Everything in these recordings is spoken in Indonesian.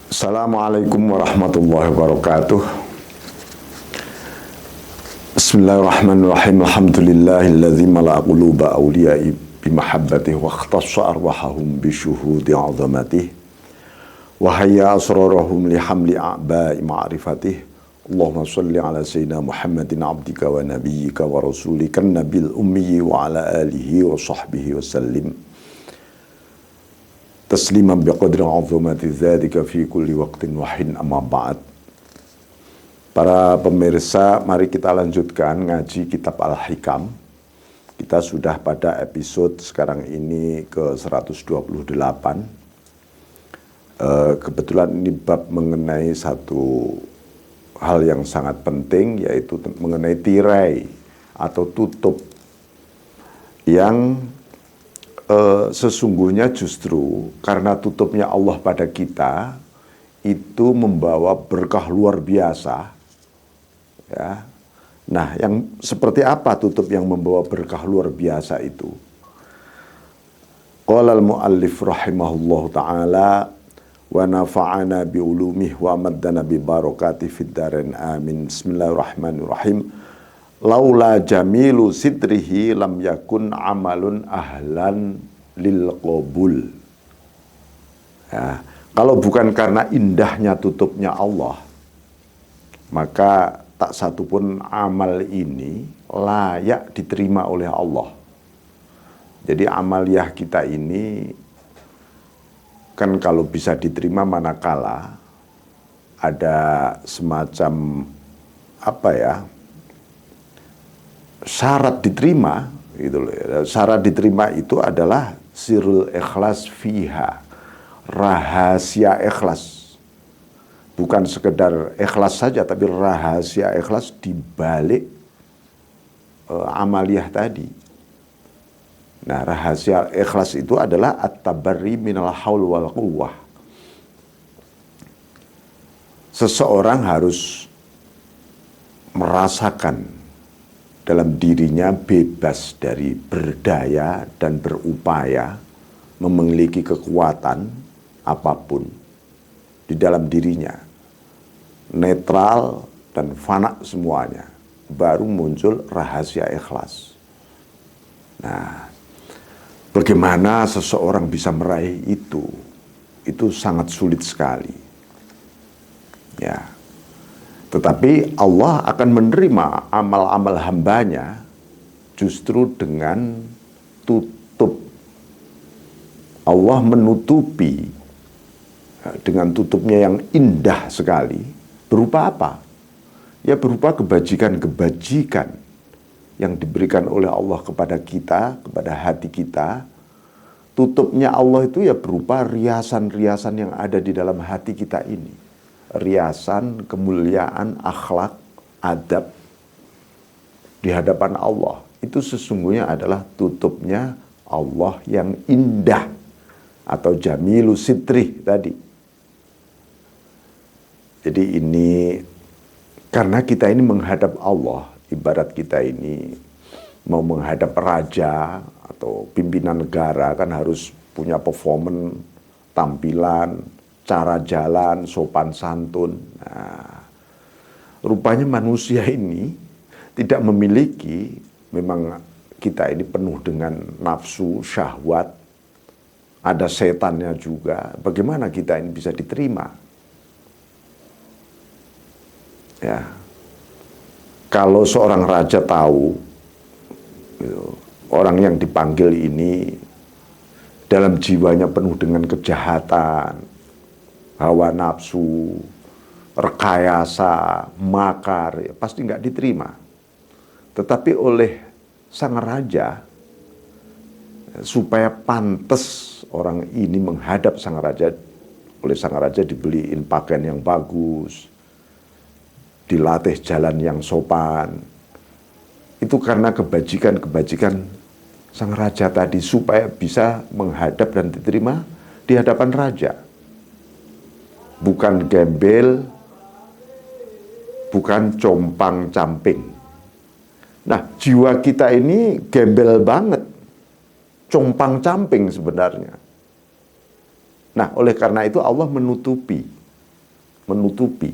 Assalamualaikum warahmatullahi wabarakatuh. Bismillahirrahmanirrahim. Alhamdulillahilladzi mala'a quluba awliya'i bimahabbatihi wa ikhtassa arwahahum bisyuhudi 'azamatihi wa hayya asrarahum lihamli a'ba'i ma'rifatihi. Allahumma shalli ala sayyidina Muhammadin abdika wa nabiyyika wa rasulika nabil ummi wa ala alihi wa sahbihi wa sallim tasliman biqadri 'azamati dzalika fi kulli waqtin wa hin, amma ba'd. Para pemirsa, mari kita lanjutkan ngaji kitab Al-Hikam. Kita sudah pada episode sekarang ini ke 128. Kebetulan ini bab mengenai satu hal yang sangat penting, yaitu mengenai tirai atau tutup yang sesungguhnya justru karena tutupnya Allah pada kita itu membawa berkah luar biasa, ya. Nah, yang seperti apa tutup yang membawa berkah luar biasa itu? Qala al-muallif rahimahullahu ta'ala wa nafa'ana bi ulumih wa maddana bi barakati fid darain amin. Bismillahirrahmanirrahim. Laula jamilu sidrihi lam yakun amalun ahlan lil qabul. Ya, kalau bukan karena indahnya tutupnya Allah, maka tak satu pun amal ini layak diterima oleh Allah. Jadi amaliyah kita ini kan kalau bisa diterima manakala ada semacam syarat diterima gitu loh. Syarat diterima itu adalah sirul ikhlas fiha, rahasia ikhlas. Bukan sekedar ikhlas saja, tapi rahasia ikhlas di balik amaliyah tadi. Nah, rahasia ikhlas itu adalah at-tabarri minal haul wal quwwah. Seseorang harus merasakan dalam dirinya bebas dari berdaya dan berupaya memiliki kekuatan apapun di dalam dirinya, netral dan fana semuanya, baru muncul rahasia ikhlas. Nah, bagaimana seseorang bisa meraih itu? Itu sangat sulit sekali, ya. Tetapi Allah akan menerima amal-amal hambanya justru dengan tutup. Allah menutupi dengan tutupnya yang indah sekali. Berupa apa? Ya berupa kebajikan-kebajikan yang diberikan oleh Allah kepada kita, kepada hati kita. Tutupnya Allah itu ya berupa riasan-riasan yang ada di dalam hati kita ini. Riasan, kemuliaan, akhlak, adab di hadapan Allah. Itu sesungguhnya adalah tutupnya Allah yang indah atau jamilu sitrih tadi. Jadi ini karena kita ini menghadap Allah, ibarat kita ini mau menghadap raja atau pimpinan negara kan harus punya performance, tampilan, cara jalan, sopan santun. Nah, rupanya manusia ini tidak memiliki, memang kita ini penuh dengan nafsu, syahwat, ada setannya juga. Bagaimana kita ini bisa diterima? Ya, kalau seorang raja tahu, gitu, orang yang dipanggil ini dalam jiwanya penuh dengan kejahatan, hawa nafsu, rekayasa, makar, ya pasti nggak diterima. Tetapi oleh sang raja, supaya pantas orang ini menghadap sang raja, oleh sang raja dibeliin pakaian yang bagus, dilatih jalan yang sopan. Itu karena kebajikan-kebajikan sang raja tadi, supaya bisa menghadap dan diterima di hadapan raja. Bukan gembel, bukan compang-camping. Nah, jiwa kita ini gembel banget, compang-camping sebenarnya. Nah, oleh karena itu Allah menutupi menutupi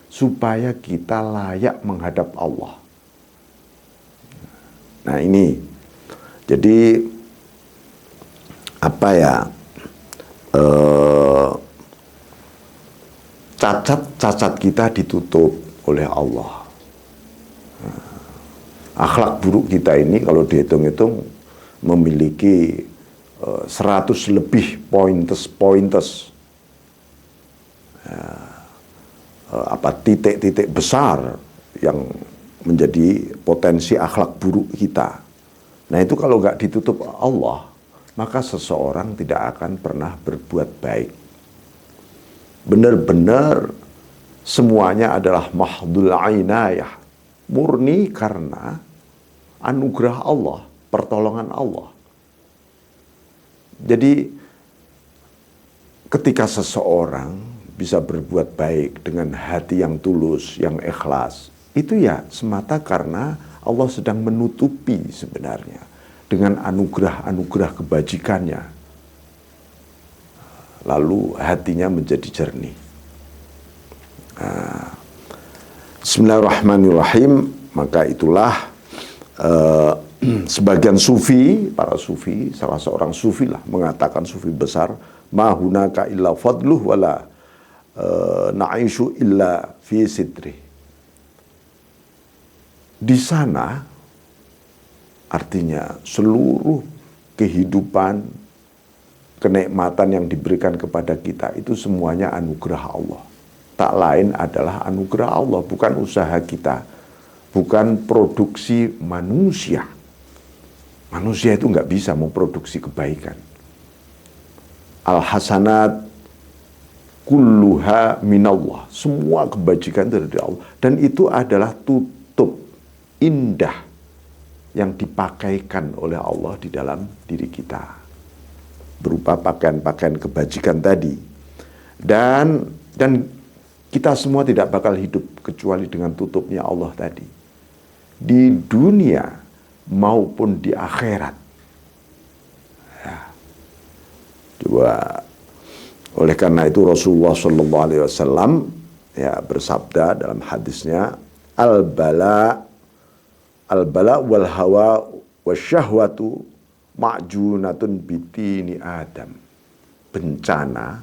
supaya kita layak menghadap Allah. Nah ini, jadi apa ya, cacat kita ditutup oleh Allah. Akhlak buruk kita ini kalau dihitung-hitung memiliki 100 lebih pointes, titik-titik besar yang menjadi potensi akhlak buruk kita. Nah itu kalau nggak ditutup Allah, maka seseorang tidak akan pernah berbuat baik. Benar-benar semuanya adalah mahdul ainayah, murni karena anugerah Allah, pertolongan Allah. Jadi ketika seseorang bisa berbuat baik dengan hati yang tulus, yang ikhlas, itu ya semata karena Allah sedang menutupi sebenarnya dengan anugerah-anugerah kebajikannya. Lalu hatinya menjadi jernih. Bismillahirrahmanirrahim. Maka itulah sebagian sufi, para sufi, salah seorang sufi lah mengatakan, sufi besar, ma hunaka illa fadluh wala na'ishu illa fi sidri. Di sana artinya seluruh kehidupan, kenikmatan yang diberikan kepada kita itu semuanya anugerah Allah. Tak lain adalah anugerah Allah, bukan usaha kita, bukan produksi manusia. Manusia itu nggak bisa memproduksi kebaikan. Al-hasanat kulluha minallah. Semua kebajikan itu dari Allah. Dan itu adalah tutup indah yang dipakaikan oleh Allah di dalam diri kita. Berupa pakaian-pakaian kebajikan tadi. Dan kita semua tidak bakal hidup kecuali dengan tutupnya Allah tadi. Di dunia maupun di akhirat. Ya. Coba, oleh karena itu Rasulullah SAW ya bersabda dalam hadisnya, al-bala wal hawa wasyahwatu ma'junatun bitini Adam. Bencana,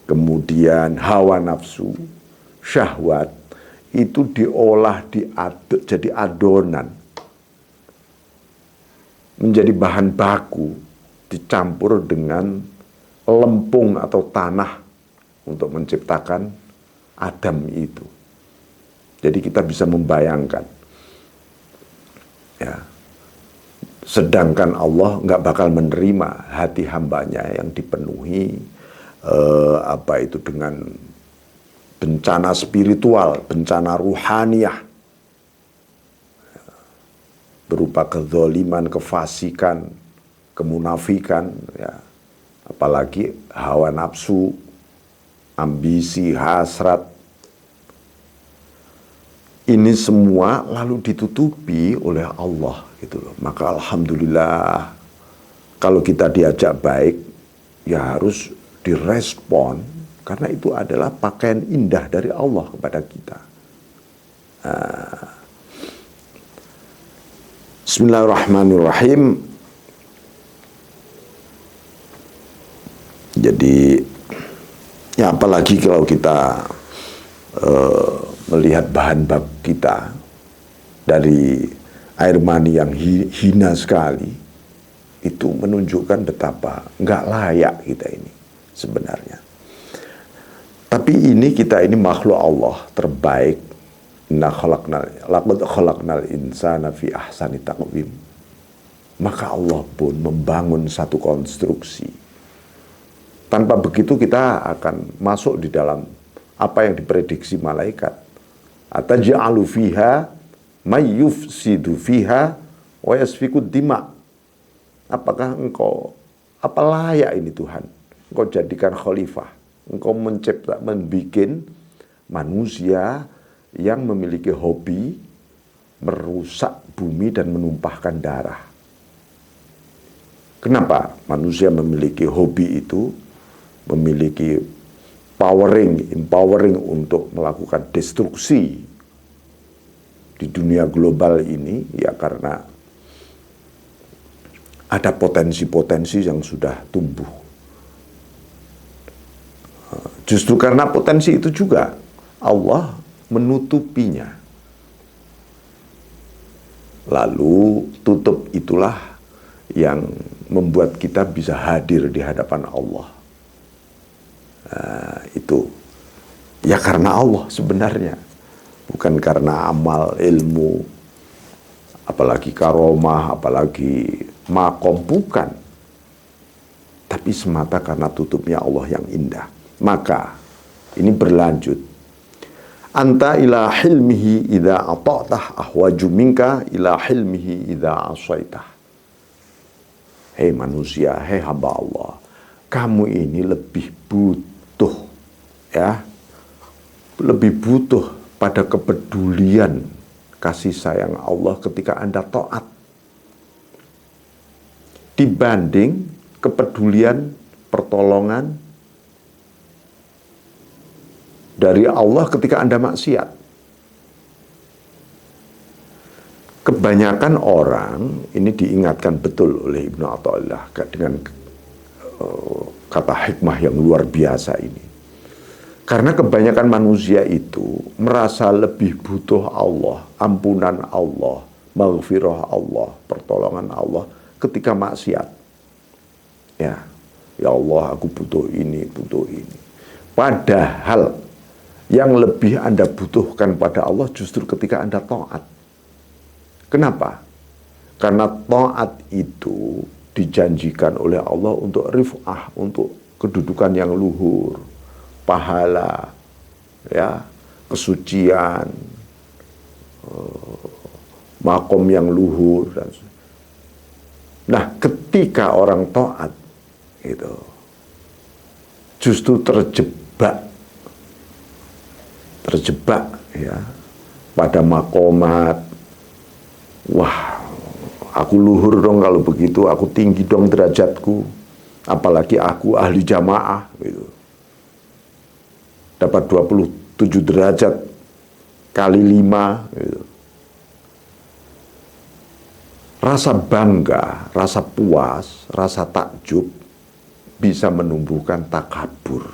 kemudian hawa nafsu, syahwat, itu diolah, diaduk jadi adonan, menjadi bahan baku, dicampur dengan lempung atau tanah untuk menciptakan Adam itu. Jadi kita bisa membayangkan, ya, sedangkan Allah nggak bakal menerima hati hambanya yang dipenuhi dengan bencana spiritual, bencana ruhaniyah, berupa kezaliman, kefasikan, kemunafikan, ya, apalagi hawa nafsu, ambisi, hasrat. Ini semua lalu ditutupi oleh Allah gitu loh. Maka alhamdulillah kalau kita diajak baik ya harus direspon. Karena itu adalah pakaian indah dari Allah kepada kita. Bismillahirrahmanirrahim. Jadi, ya apalagi kalau kita melihat bahan bab kita dari air mani yang hina sekali, itu menunjukkan betapa nggak layak kita ini sebenarnya. Tapi kita ini makhluk Allah terbaik. Laqad khalaqnal insana fi ahsani taqwim. Maka Allah pun membangun satu konstruksi. Tanpa begitu kita akan masuk di dalam apa yang diprediksi malaikat. Ataj'alu fiha may yufsidu fiha wa yasfikud dima. Apakah engkau, apa layak ini Tuhan? Engkau jadikan khalifah. Engkau membuat manusia yang memiliki hobi merusak bumi dan menumpahkan darah. Kenapa manusia memiliki hobi itu, memiliki empowering untuk melakukan destruksi di dunia global ini, ya karena ada potensi-potensi yang sudah tumbuh. Justru karena potensi itu juga Allah menutupinya. Lalu tutup itulah yang membuat kita bisa hadir di hadapan Allah. Itu ya karena Allah sebenarnya, bukan karena amal, ilmu, apalagi karomah, apalagi makom, bukan. Tapi semata karena tutupnya Allah yang indah. Maka ini berlanjut. Anta ila hilmihi idza ata'tah ahwaju minka ila hilmihi idza asaitah. Hei manusia, hei hamba Allah, kamu ini lebih butuh, ya, lebih butuh pada kepedulian kasih sayang Allah ketika Anda taat dibanding kepedulian pertolongan dari Allah ketika Anda maksiat. Kebanyakan orang, ini diingatkan betul oleh Ibnu Athaillah dengan kata hikmah yang luar biasa ini. Karena kebanyakan manusia itu merasa lebih butuh Allah, ampunan Allah, maghfirah Allah, pertolongan Allah ketika maksiat. Ya Allah, aku butuh ini, butuh ini. Padahal yang lebih Anda butuhkan pada Allah justru ketika Anda taat. Kenapa? Karena taat itu dijanjikan oleh Allah untuk rif'ah, untuk kedudukan yang luhur, pahala, ya, kesucian, makom yang luhur. Nah, ketika orang taat itu justru terjebak ya pada makomat. Wah, aku luhur dong kalau begitu, aku tinggi dong derajatku, apalagi aku ahli jamaah gitu. Dapat 27 derajat kali 5 gitu. Rasa bangga, rasa puas, rasa takjub bisa menumbuhkan takabur.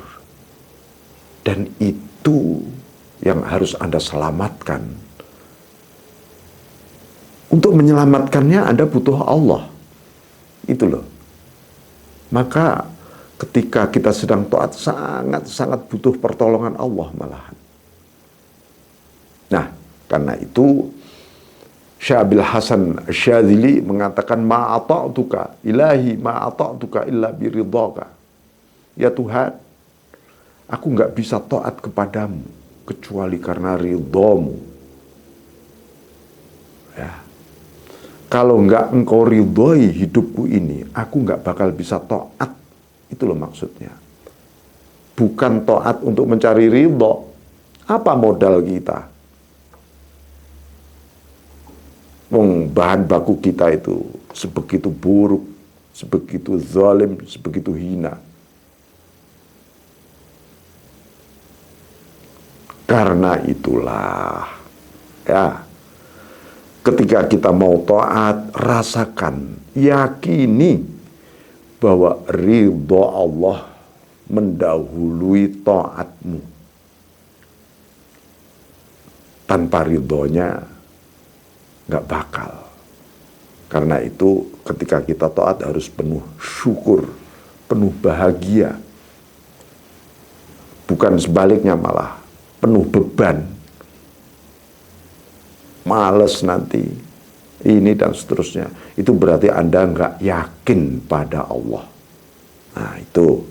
Dan itu yang harus Anda selamatkan. Untuk menyelamatkannya Anda butuh Allah. Itu loh. Maka ketika kita sedang taat sangat-sangat butuh pertolongan Allah malahan. Nah, karena itu Syabil Hasan Syadzili mengatakan ma'ata'tuka ilahi ma'ata'tuka illa biridhaka. Ya Tuhan, aku nggak bisa taat kepadamu kecuali karena ridhamu. Ya. Kalau nggak engkau ridhoi hidupku ini, aku nggak bakal bisa taat. Itu loh maksudnya. Bukan taat untuk mencari ridho. Apa modal kita? Bahan baku kita itu sebegitu buruk, sebegitu zalim, sebegitu hina. Karena itulah, ya, ketika kita mau taat, rasakan, yakini bahwa ridho Allah mendahului taatmu. Tanpa ridhonya nggak bakal. Karena itu ketika kita taat harus penuh syukur, penuh bahagia. Bukan sebaliknya malah penuh beban. Males nanti, ini dan seterusnya. Itu berarti Anda nggak yakin pada Allah. Nah itu.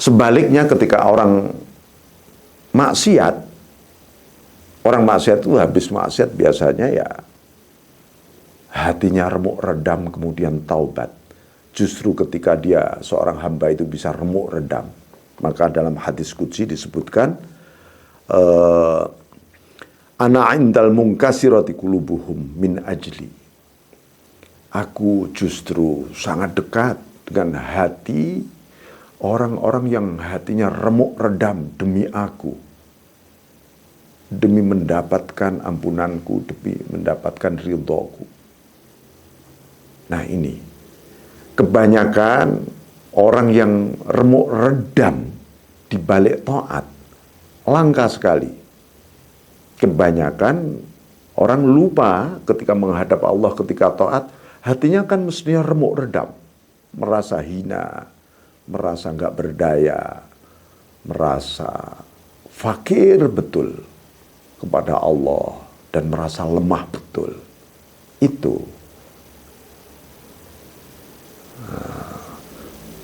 Sebaliknya ketika orang maksiat itu habis maksiat biasanya ya hatinya remuk redam kemudian taubat. Justru ketika dia seorang hamba itu bisa remuk redam, maka dalam hadis qudsi disebutkan ana indal munkasirati qulubuhum min ajli. Aku justru sangat dekat dengan hati orang-orang yang hatinya remuk redam demi aku, demi mendapatkan ampunanku, demi mendapatkan ridhoku. Nah ini, kebanyakan orang yang remuk redam di balik taat, langka sekali. Kebanyakan orang lupa ketika menghadap Allah, ketika taat, hatinya kan mestinya remuk redam, merasa hina, merasa nggak berdaya, merasa fakir betul kepada Allah, dan merasa lemah betul. Itu.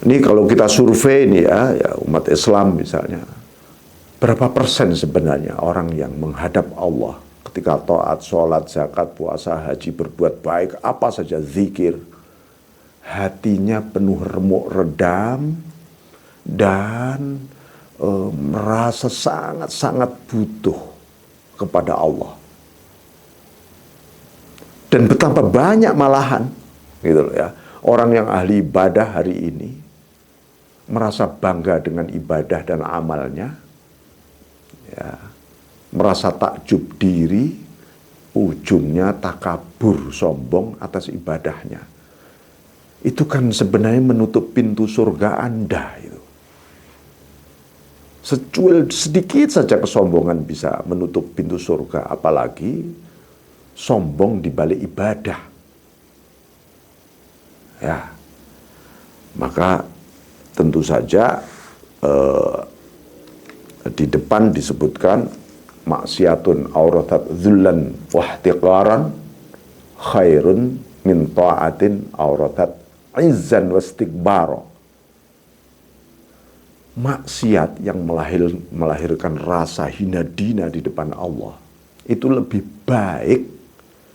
Ini kalau kita survei nih ya umat Islam misalnya, berapa persen sebenarnya orang yang menghadap Allah ketika taat, sholat, zakat, puasa, haji, berbuat baik, apa saja, zikir, hatinya penuh remuk redam dan merasa sangat-sangat butuh kepada Allah. Dan betapa banyak malahan gitu loh ya, orang yang ahli ibadah hari ini merasa bangga dengan ibadah dan amalnya, ya, merasa takjub diri, ujungnya takabur, sombong atas ibadahnya. Itu kan sebenarnya menutup pintu surga Anda itu. Secuil sedikit saja kesombongan bisa menutup pintu surga, apalagi sombong di balik ibadah. Ya, maka tentu saja di depan disebutkan maksiatun auratat dzullan wahtiqaran khairun min ta'atin auratat izzan wastikbara. Maksiat yang melahirkan rasa hina dina di depan Allah itu lebih baik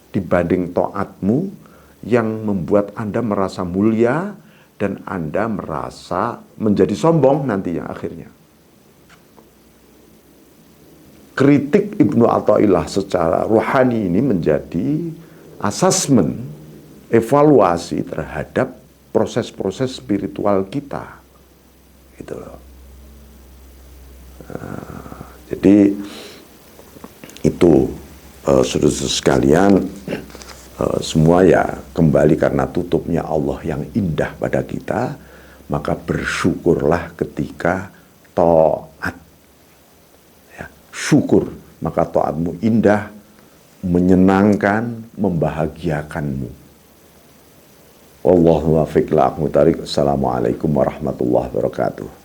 dibanding taatmu yang membuat Anda merasa mulia dan Anda merasa menjadi sombong nantinya akhirnya. Kritik Ibnu Athaillah secara rohani ini menjadi asesmen, evaluasi terhadap proses-proses spiritual kita. Gitu loh. Jadi itu saudara-saudara sekalian, semua ya kembali karena tutupnya Allah yang indah pada kita, maka bersyukurlah ketika taat. Ya, syukur, maka taatmu indah, menyenangkan, membahagiakanmu. Wallahu muwaffiq. Assalamualaikum warahmatullahi wabarakatuh.